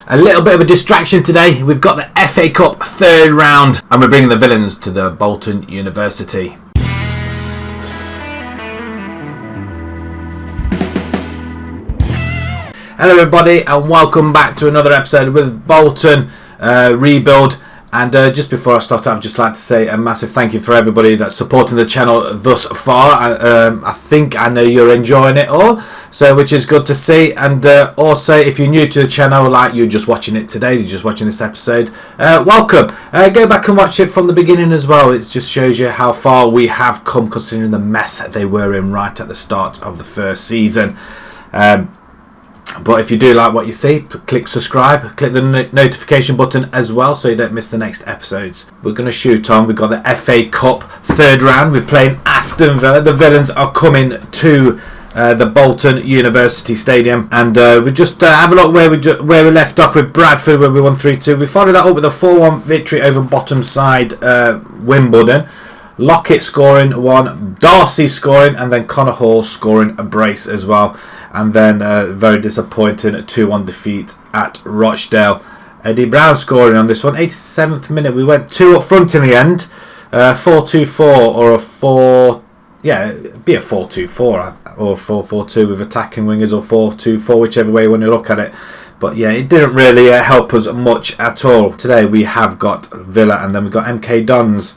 A little bit of a distraction today. We've got the FA Cup third round and we're bringing the Villains to the Bolton University. Hello everybody and welcome back to another episode with Bolton Rebuild. And just before I start, I'd just like to say a massive thank you for everybody that's supporting the channel thus far. I think I know you're enjoying it all, so which is good to see. And also, if you're new to the channel, like you're just watching it today, you're just watching this episode, welcome. Go back and watch it from the beginning as well. It just shows you how far we have come, considering the mess that they were in right at the start of the first season. But if you do like what you see, click subscribe, click the notification button as well so you don't miss the next episodes. We're going to shoot on. We've got the FA Cup third round. We're playing Aston Villa. The Villains are coming to the Bolton University Stadium. And we just have a look where we left off with Bradford, where we won 3-2. We followed that up with a 4-1 victory over bottom side Wimbledon. Lockett scoring one, Darcy scoring, and then Connor Hall scoring a brace as well. And then very disappointing 2-1 defeat at Rochdale. Eddie Brown scoring on this one, 87th minute. We went 2 up front in the end, 4-2-4 or a 4, yeah, it'd be a 4-2-4 or 4-4-2 with attacking wingers, or 4-2-4, whichever way you want to look at it. But yeah, it didn't really help us much at all. Today we have got Villa, and then we've got MK Dons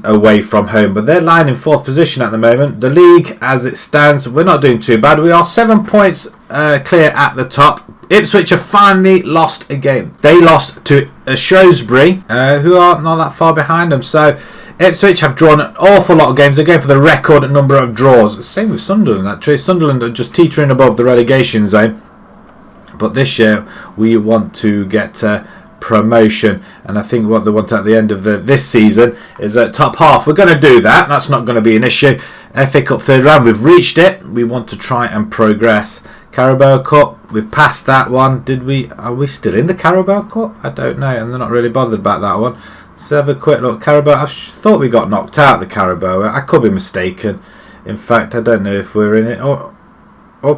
away from home, but they're lying in 4th position at the moment. The league as it stands, we're not doing too bad. We are 7 points clear at the top. Ipswich have finally lost a game. They lost to Shrewsbury, who are not that far behind them. So Ipswich have drawn an awful lot of games. They're going for the record number of draws. Same with Sunderland actually. Sunderland are just teetering above the relegation zone, but this year we want to get promotion, and I think what they want at the end of this season is at top half. We're going to do that. That's not going to be an issue. FA Cup third round, we've reached it. We want to try and progress. Carabao Cup, we've passed that one. Are we still in the Carabao Cup? I don't know, and they're not really bothered about that one. Let's have a quick look. Carabao, I thought we got knocked out of the Carabao. I could be mistaken. In fact, I don't know if we're in it or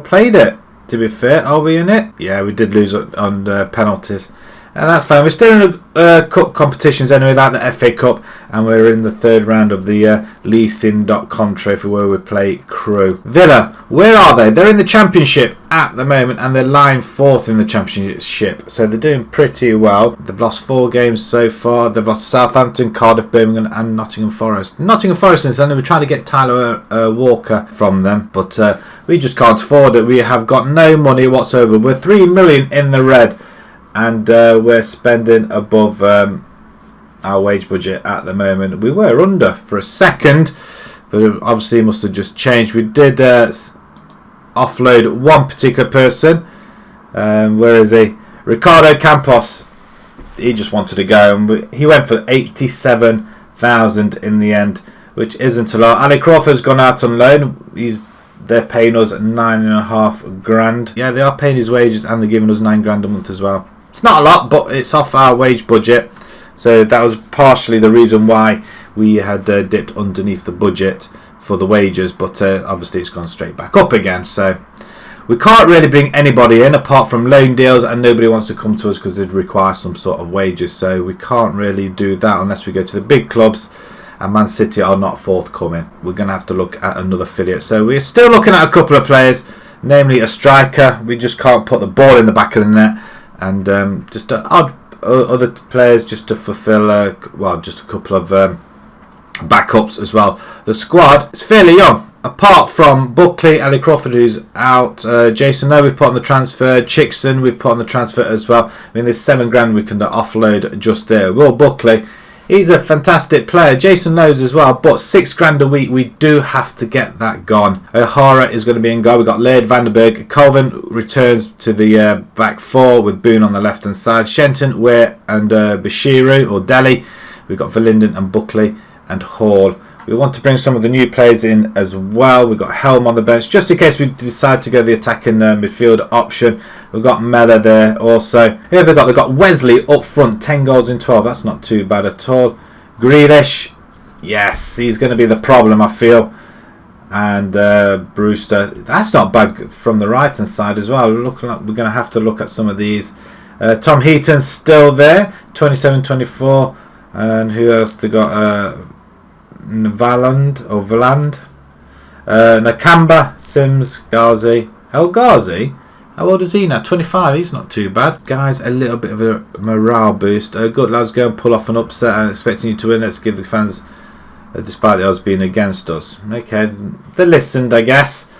played it. To be fair, are we in it? Yeah, we did lose on penalties. And that's fine. We're still in cup competitions anyway, like the FA Cup, and we're in the third round of the leasing.com trophy where we play Crewe. Villa, where are they? They're in the Championship at the moment, and they're lying 4th in the Championship, so they're doing pretty well. They've lost 4 games so far. They've lost Southampton, Cardiff, Birmingham and Nottingham Forest. Nottingham Forest, and we're trying to get Tyler Walker from them, but we just can't afford it. We have got no money whatsoever. We're 3 million in the red. And we're spending above our wage budget at the moment. We were under for a second, but obviously it must have just changed. We did offload one particular person. Where is he? Ricardo Campos. He just wanted to go, and he went for 87,000 in the end, which isn't a lot. Ali Crawford's gone out on loan. They're paying us 9.5 grand. Yeah, they are paying his wages, and they're giving us 9 grand a month as well. It's not a lot, but it's off our wage budget, so that was partially the reason why we had dipped underneath the budget for the wages, but obviously it's gone straight back up again. So we can't really bring anybody in apart from loan deals, and nobody wants to come to us because they'd require some sort of wages, so we can't really do that unless we go to the big clubs, and Man City are not forthcoming. We're going to have to look at another affiliate. So we're still looking at a couple of players, namely a striker. We just can't put the ball in the back of the net, and just odd other players just to fulfill just a couple of backups as well. The squad is fairly young, apart from Buckley, Ali Crawford who's out, Jason Lowe we've put on the transfer, Chickson we've put on the transfer as well. I mean, there's 7 grand we can offload just there. Will Buckley, he's a fantastic player. Jason Lowe's as well, but 6 grand a week, we do have to get that gone. O'Hara is going to be in goal. We've got Laird, Vandenberg. Colvin returns to the back 4 with Boone on the left hand side. Shenton, Ware and Bashiru or Delhi. We've got Verlinden and Buckley and Hall. We want to bring some of the new players in as well. We've got Helm on the bench, just in case we decide to go the attacking midfield option. We've got Mella there also. Who have they got? They've got Wesley up front, 10 goals in 12. That's not too bad at all. Grealish, yes, he's going to be the problem, I feel. And Brewster, that's not bad from the right hand side as well. We're going to have to look at some of these. Tom Heaton's still there, 27-24. And who else they got? Villand. Nakamba, Sims, Ghazi. El Ghazi? How old is he now? 25. He's not too bad. Guys, a little bit of a morale boost. Good lads, go and pull off an upset. I'm expecting you to win. Let's give the fans, despite the odds being against us. Okay, they listened, I guess.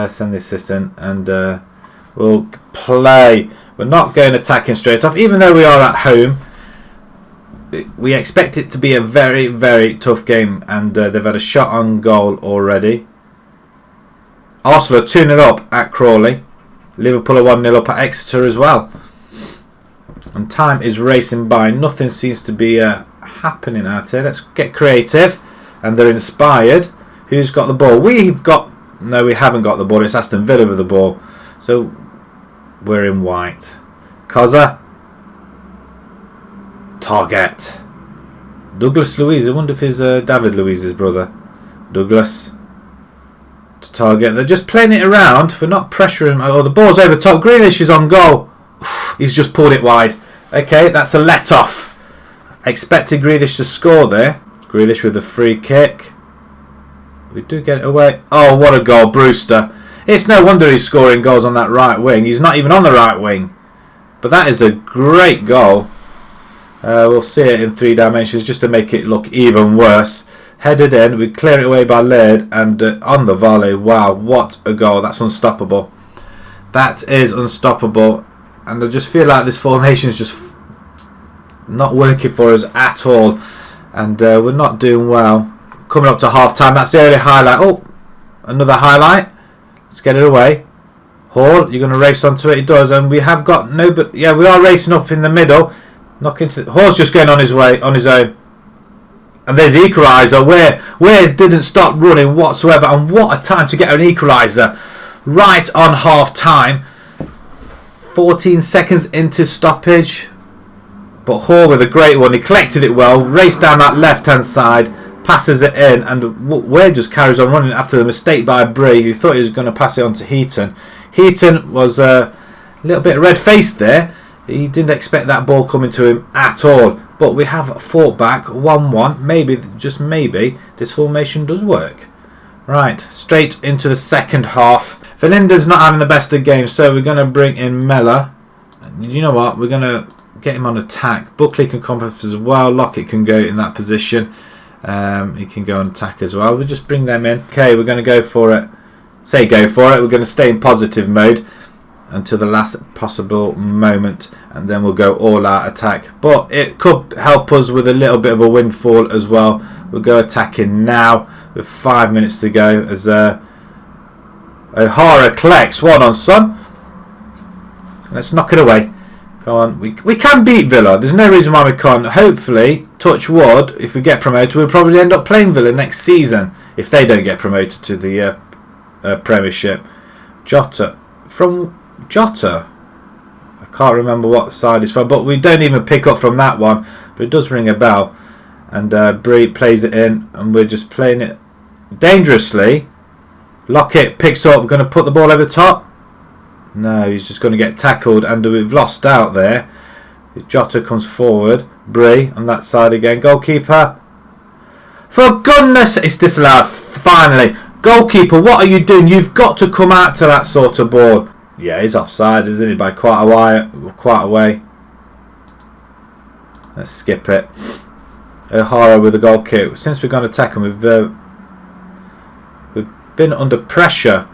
Send the assistant and we'll play. We're not going attacking straight off, even though we are at home. We expect it to be a very, very tough game, and they've had a shot on goal already. Arsenal are 2-0 up at Crawley. Liverpool are 1-0 up at Exeter as well. And time is racing by. Nothing seems to be happening out here. Let's get creative. And they're inspired. Who's got the ball? We've got... No, we haven't got the ball. It's Aston Villa with the ball. So, we're in white. Koza. Target. Douglas Luiz. I wonder if he's David Luiz's brother. Douglas. To target. They're just playing it around. We're not pressuring. Oh, the ball's over the top. Grealish is on goal. He's just pulled it wide. Okay, that's a let off. Expected Grealish to score there. Grealish with a free kick. We do get it away. Oh, what a goal, Brewster. It's no wonder he's scoring goals on that right wing. He's not even on the right wing. But that is a great goal. We'll see it in 3 dimensions just to make it look even worse. Headed in, we clear it away by Laird, and on the volley. Wow, what a goal. That's unstoppable. That is unstoppable. And I just feel like this formation is just not working for us at all. And we're not doing well. Coming up to half time, that's the only highlight. Oh, another highlight. Let's get it away. Hall, you're going to race onto it. He does, and we have got no, but yeah, we are racing up in the middle. Knock into Hall's just going on his way, on his own. And there's the equaliser. Where didn't stop running whatsoever, and what a time to get an equaliser. Right on half time. 14 seconds into stoppage. But Hall with a great one. He collected it well, raced down that left hand side, passes it in, and Ware just carries on running after the mistake by Bree, who thought he was going to pass it on to Heaton. Heaton was a little bit red-faced there. He didn't expect that ball coming to him at all. But we have fought back 1-1. Maybe, just maybe, this formation does work. Right, straight into the second half. Verlinden's not having the best of games, so we're going to bring in Mella. You know what? We're going to get him on attack. Buckley can compass as well. Lockett can go in that position. He can go on attack as well. We'll just bring them in. Okay, we're going to go for it. Say go for it. We're going to stay in positive mode until the last possible moment, and then we'll go all out attack. But it could help us with a little bit of a windfall as well. We'll go attacking now with 5 minutes to go as O'Hara collects one on Son. Let's knock it away. Go on. We can beat Villa. There's no reason why we can't. Hopefully, touch wood, if we get promoted, we'll probably end up playing Villa next season if they don't get promoted to the Premiership. Jota. From Jota. I can't remember what side it's from, but we don't even pick up from that one. But it does ring a bell. And Bree plays it in, and we're just playing it dangerously. Lockett picks up. We're going to put the ball over the top. No, he's just going to get tackled, and we've lost out there. Jota comes forward. Bree on that side again. Goalkeeper. For goodness, it's disallowed. Finally. Goalkeeper, what are you doing? You've got to come out to that sort of ball. Yeah, he's offside, isn't he? By quite a way. Let's skip it. O'Hara with a goal kick. Since we're going to attack him, we've been under pressure.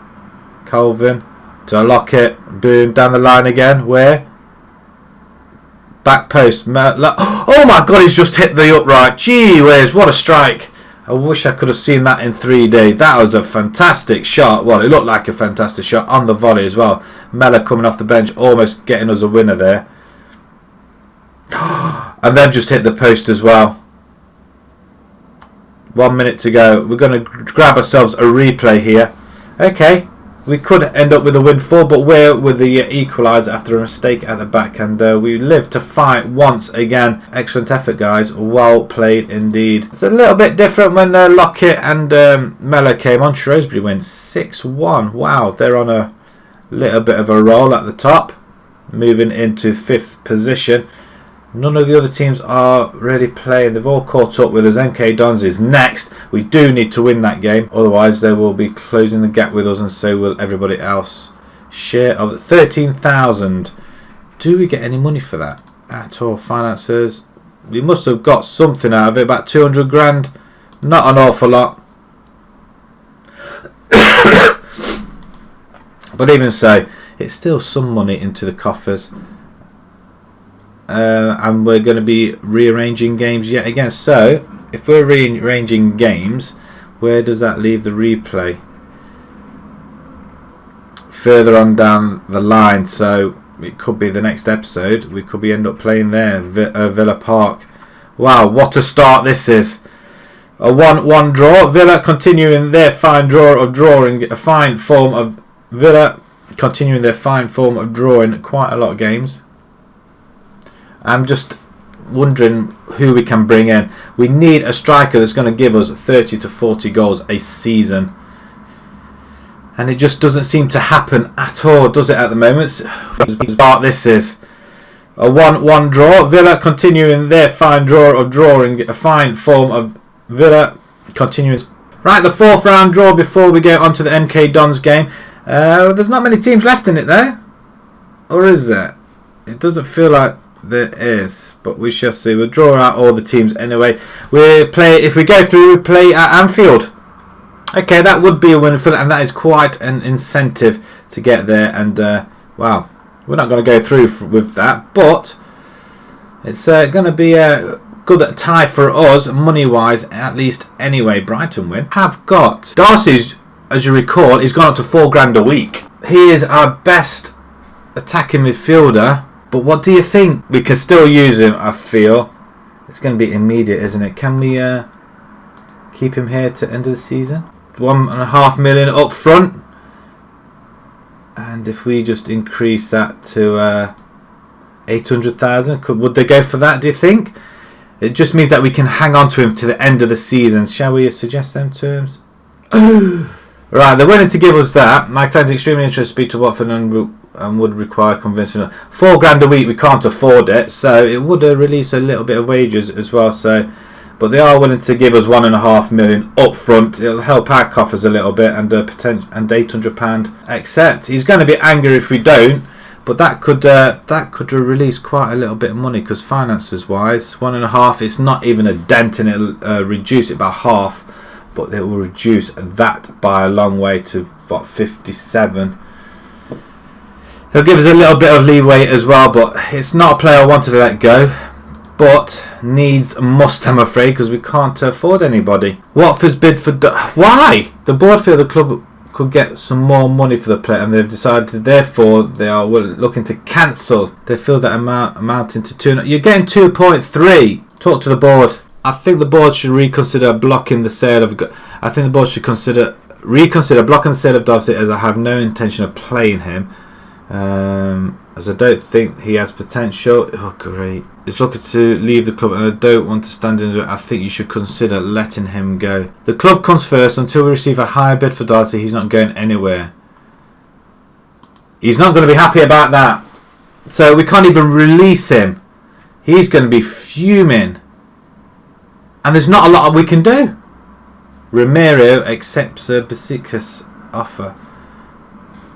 Colvin to Lockett. Boom, down the line again. Where? Back post. Oh my God, he's just hit the upright. Gee whiz, what a strike. I wish I could have seen that in 3D. That was a fantastic shot. Well, it looked like a fantastic shot on the volley as well. Mella coming off the bench, almost getting us a winner there. And then just hit the post as well. 1 minute to go. We're going to grab ourselves a replay here. Okay, we could end up with a windfall, but we're with the equaliser after a mistake at the back, and we live to fight once again. Excellent effort, guys. Well played indeed. It's a little bit different when Lockett and Mella came on. Shrewsbury wins 6-1. Wow, they're on a little bit of a roll at the top. moving into 5th position. None of the other teams are really playing. They've all caught up with us. MK Dons is next. We do need to win that game. Otherwise, they will be closing the gap with us, and so will everybody else. Share of 13,000. Do we get any money for that at all? Financiers. We must have got something out of it. About 200 grand. Not an awful lot. But even so, it's still some money into the coffers. And we're going to be rearranging games yet again. So, if we're rearranging games, where does that leave the replay? Further on down the line. So, it could be the next episode. We could end up playing there. Villa Park. Wow, what a start this is. A 1-1 draw. Villa continuing their fine drawing quite a lot of games. I'm just wondering who we can bring in. We need a striker that's going to give us 30 to 40 goals a season. And it just doesn't seem to happen at all, does it, at the moment? This is a 1-1 draw. Villa continuing their fine form of Villa continuing. Right, the 4th round draw before we get onto the MK Dons game. There's not many teams left in it, though. Or is there? It doesn't feel like there is, but we shall see. We'll draw out all the teams anyway. If we go through, we play at Anfield. Okay, that would be a win for, and that is quite an incentive to get there. And wow, we're not going to go through with that, but it's going to be a good tie for us, money-wise, at least. Anyway, Brighton win. Have got Darcy's, as you recall, he's gone up to £4 a week. He is our best attacking midfielder. But what do you think? We can still use him, I feel. It's going to be immediate, isn't it? Can we keep him here to end of the season? 1.5 million up front. And if we just increase that to 800,000, would they go for that, do you think? It just means that we can hang on to him to the end of the season. Shall we suggest them terms? Right, they're willing to give us that. My client's extremely interested to speak to Watford and would require convincing. £4 a week, we can't afford it, so it would release a little bit of wages as well. So, but they are willing to give us 1.5 million up front. It'll help our coffers a little bit, and £800. Except he's going to be angry if we don't. But that could release quite a little bit of money, because finances wise, 1.5. It's not even a dent, and it'll reduce it by half. But it will reduce that by a long way to what, 57. He'll give us a little bit of leeway as well, but it's not a player I wanted to let go. But must, I'm afraid, because we can't afford anybody. Watford's bid for... Why? The board feel the club could get some more money for the player, and they've decided, therefore, they are looking to cancel. They feel that amounting to 2... You're getting 2.3. Talk to the board. I think the board should reconsider blocking the sale of... I think the board should reconsider blocking the sale of Darcy, as I have no intention of playing him. As I don't think he has potential. Oh, great. He's looking to leave the club, and I don't want to stand into it. I think you should consider letting him go. The club comes first. Until we receive a higher bid for Darcy, he's not going anywhere. He's not going to be happy about that. So we can't even release him. He's going to be fuming. And there's not a lot we can do. Ramiro accepts Besiktas offer.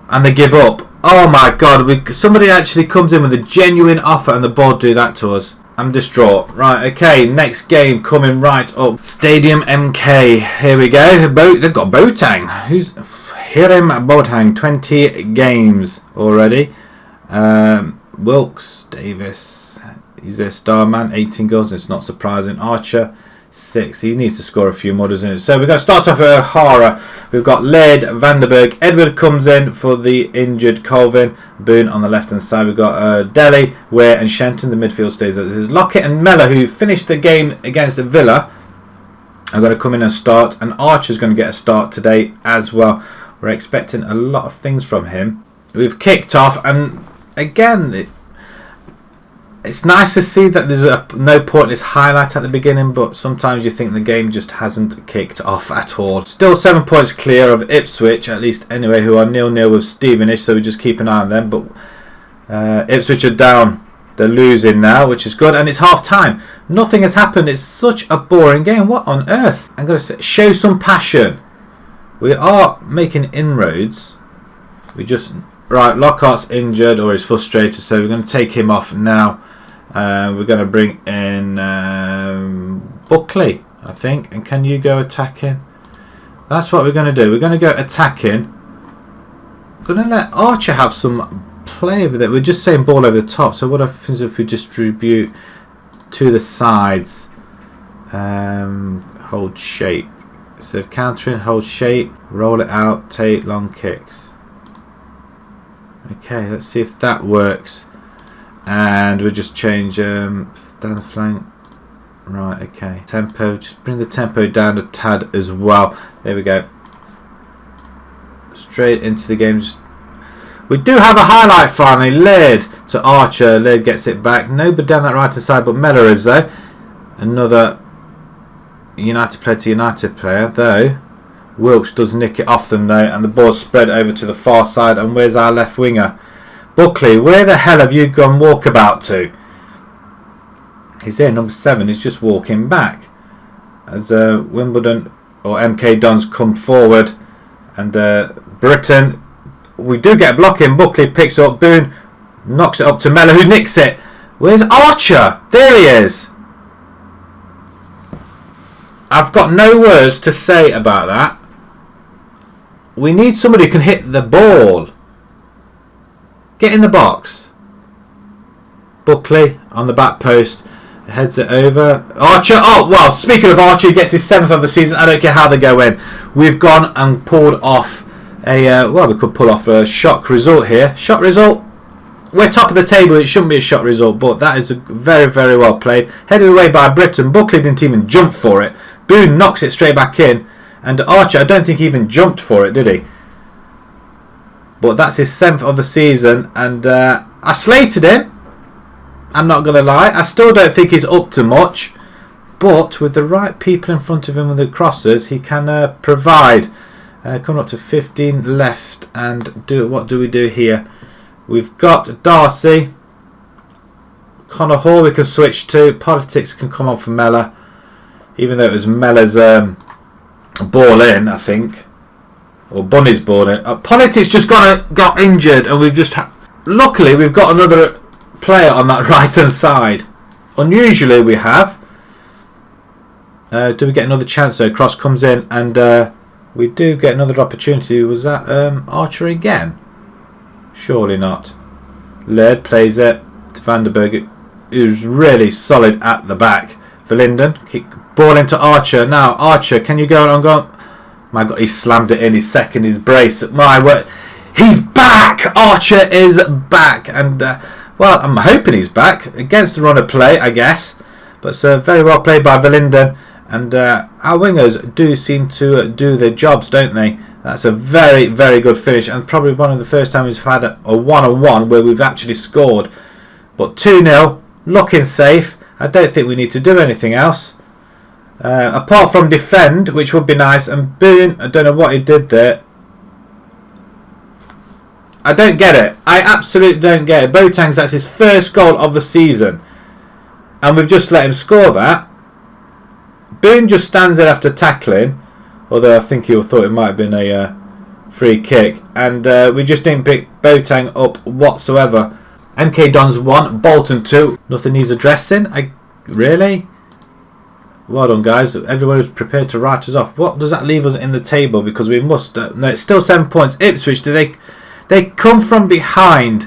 And they give up. Oh my god, somebody actually comes in with a genuine offer and the board do that to us. I'm distraught. Right, okay, next game coming right up. Stadium MK. Here we go. They've got Boateng. Who's Hiram Boateng? 20 games already. Wilkes Davis. He's their star man. 18 goals. It's not surprising. Archer. 6. He needs to score a few more, doesn't it? So we're going to start off with O'Hara. We've got Laird, Vanderberg. Edward comes in for the injured Colvin. Boone on the left hand side. We've got Delhi, Ware and Shenton. The midfield stays. This is Lockett and Mellor, who finished the game against Villa, are going to come in and start. And Archer's going to get a start today as well. We're expecting a lot of things from him. We've kicked off, and again, it's nice to see that there's no pointless highlight at the beginning, but sometimes you think the game just hasn't kicked off at all. Still 7 points clear of Ipswich, at least anyway, who are 0-0 with Stevenage, so we just keep an eye on them. But Ipswich are down. They're losing now, which is good, and it's half time. Nothing has happened. It's such a boring game. What on earth? I'm going to show some passion. We are making inroads. Right, Lockhart's injured or he's frustrated, so we're going to take him off now. We're going to bring in Buckley, I think. And can you go attacking? That's what we're going to do. We're going to go attacking. We're going to let Archer have some play with it. We're just saying ball over the top. So what happens if we distribute to the sides? Hold shape. Instead of countering, hold shape. Roll it out. Take long kicks. Okay, let's see if that works. And we'll just change down the flank. Right, okay. Tempo, just bring the tempo down a tad as well. There we go. Straight into the game. We do have a highlight finally. Laird to Archer. Laird gets it back. Nobody down that right hand side but Mellor is though. Another United player to United player though. Wilkes does nick it off them though, and the ball's spread over to the far side. And where's our left winger? Buckley, where the hell have you gone walkabout to? He's here, number 7. He's just walking back. As Wimbledon or MK Dons come forward. And Britain, we do get a block in. Buckley picks up. Boone knocks it up to Mellor, who nicks it. Where's Archer? There he is. I've got no words to say about that. We need somebody who can hit the ball. Get in the box. Buckley on the back post. Heads it over. Archer. Oh, well, speaking of Archer, he gets his 7th of the season. I don't care how they go in. We've gone and pulled off a, well, we could pull off a shock result here. Shock result. We're top of the table. It shouldn't be a shock result, but that is a very, very well played. Headed away by Britain. Buckley didn't even jump for it. Boone knocks it straight back in. And Archer, I don't think he even jumped for it, did he? But that's his 7th of the season. And I slated him. I'm not going to lie. I still don't think he's up to much. But with the right people in front of him with the crosses, he can provide. Coming up to 15 left. And what do we do here? We've got Darcy. Connor Hall we can switch to. Politics can come on for Mellor. Even though it was Mellor's ball in, I think. Or Bunny's ball in. Politics just got injured. And we've just... Luckily, we've got another player on that right hand side. Unusually we have. Do we get another chance though? Cross comes in and we do get another opportunity. Was that Archer again? Surely not. Laird plays it to Vandenberg, who's really solid at the back. Verlinden, kick ball into Archer. Now Archer, can you go on? Go on. My God, he slammed it in his second. His brace. My word, he's back. Archer is back, and well, I'm hoping he's back against the run of play, I guess. But it's very well played by Verlinden. And our wingers do seem to do their jobs, don't they? That's a very, very good finish. And probably one of the first times we've had a one-on-one where we've actually scored. But 2-0, looking safe. I don't think we need to do anything else. Apart from defend, which would be nice. And Boone, I don't know what he did there. I don't get it. I absolutely don't get it. Boateng's, that's his first goal of the season. And we've just let him score that. Boone just stands there after tackling. Although I think he thought it might have been a free kick. And we just didn't pick Boateng up whatsoever. MK Dons 1, Bolton 2. Nothing needs addressing. Really? Well done, guys. Everyone is prepared to write us off. What does that leave us in the table? Because we must... no, it's still 7 points. Ipswich, they come from behind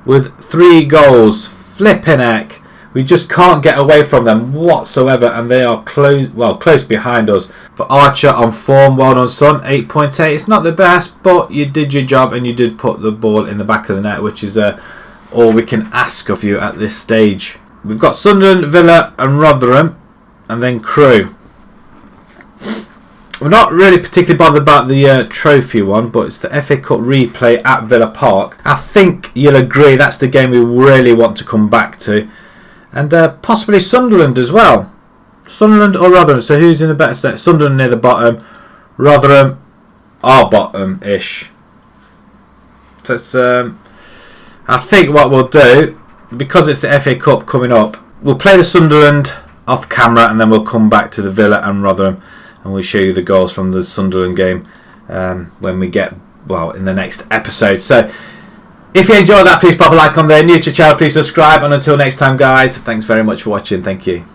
with 3 goals. Flipping heck. We just can't get away from them whatsoever, and they are close behind us. For Archer on form, well done, son. 8.8. It's not the best, but you did your job and you did put the ball in the back of the net, which is all we can ask of you at this stage. We've got Sunderland, Villa, and Rotherham, and then Crewe. We're not really particularly bothered about the trophy one, but it's the FA Cup replay at Villa Park. I think you'll agree that's the game we really want to come back to. And possibly Sunderland as well. Sunderland or Rotherham. So who's in the better state? Sunderland near the bottom. Rotherham are bottom-ish. So it's, I think what we'll do, because it's the FA Cup coming up, we'll play the Sunderland off camera, and then we'll come back to the Villa and Rotherham, and we'll show you the goals from the Sunderland game when we get, well, in the next episode. So if you enjoyed that, please pop a like on there. New to the channel, please subscribe, and until next time, guys, thanks very much for watching. Thank you.